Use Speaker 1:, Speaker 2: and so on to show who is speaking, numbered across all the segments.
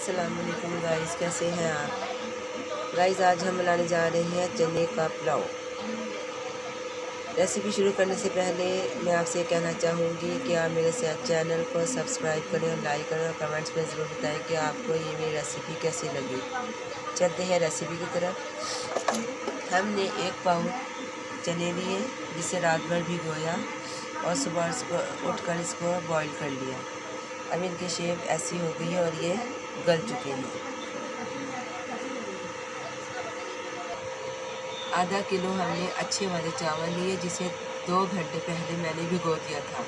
Speaker 1: अस्सलाम वालेकुम गाइस, कैसे हैं आप गाइस। आज हम बनाने जा रहे हैं चने का पुलाव। रेसिपी शुरू करने से पहले मैं आपसे कहना चाहूँगी कि आप मेरे चैनल को सब्सक्राइब करें और लाइक करें और कमेंट्स में ज़रूर बताएं कि आपको ये मेरी रेसिपी कैसी लगी। चलते हैं रेसिपी की तरफ। हमने 1 पाउंड चने लिए जिसे रात भर भिगोया और सुबह इसको उठकर इसको बॉईल कर लिया। अब इनकी शेप ऐसी हो गई है और ये गल चुके हैं। आधा किलो हमने अच्छे वाले चावल लिए जिसे 2 घंटे पहले मैंने भिगो दिया था।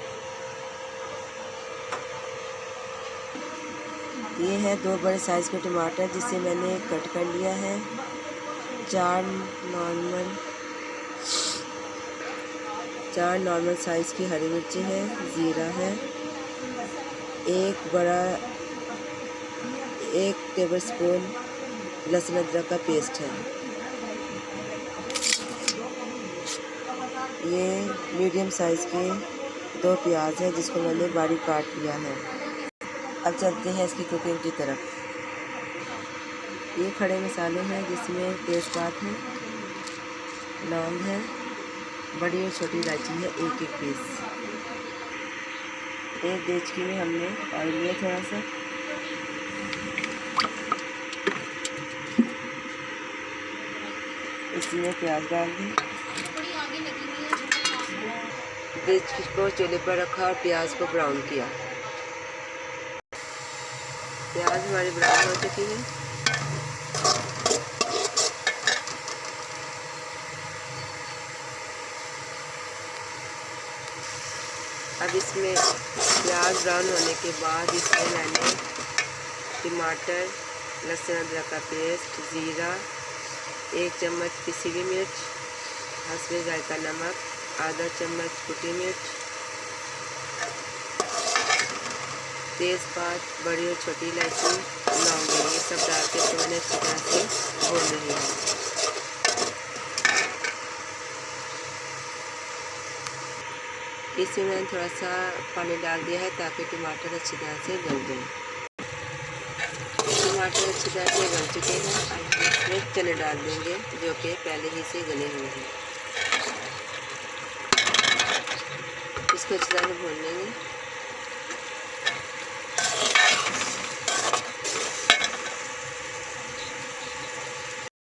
Speaker 1: ये है 2 बड़े साइज़ के टमाटर जिसे मैंने कट कर लिया है। 4 नॉर्मल साइज़ की हरी मिर्ची है, ज़ीरा है, 1 टेबलस्पून लहसुन अदरक का पेस्ट है। ये मीडियम साइज़ के 2 प्याज है जिसको मैंने बारीक काट लिया है। अब चलते हैं इसकी कुकिंग की तरफ। ये खड़े मसाले हैं जिसमें तेज़पात है, लौंग है, बड़ी और छोटी इलायची है 1-1 पीस। 1 देचकी में हमने ऑयल लिया थोड़ा सा। इसमें प्याज डाल दी। देचकी को चूल्हे पर रखा और प्याज को ब्राउन किया। प्याज हमारी ब्राउन हो चुकी है। अब इसमें प्याज ब्राउन होने के बाद इसमें मैंने टमाटर, लहसुन अदरक का पेस्ट, ज़ीरा, 1 चम्मच पिसी हुई मिर्च, हस्बे जायका नमक, आधा चम्मच कुटी मिर्च, तेज़पात, बड़ी और छोटी इलायची, लौंग, ये सब डाल के तो मैंने अच्छी तरह से भून रही है। इसमें मैंने थोड़ा सा पानी डाल दिया है ताकि टमाटर अच्छी तरह से गल जाए। टमाटर अच्छी तरह से गल चुके हैं। अब इसमें चने डाल देंगे जो कि पहले ही से गले हुए हैं। इसको अच्छी तरह से भून लेंगे।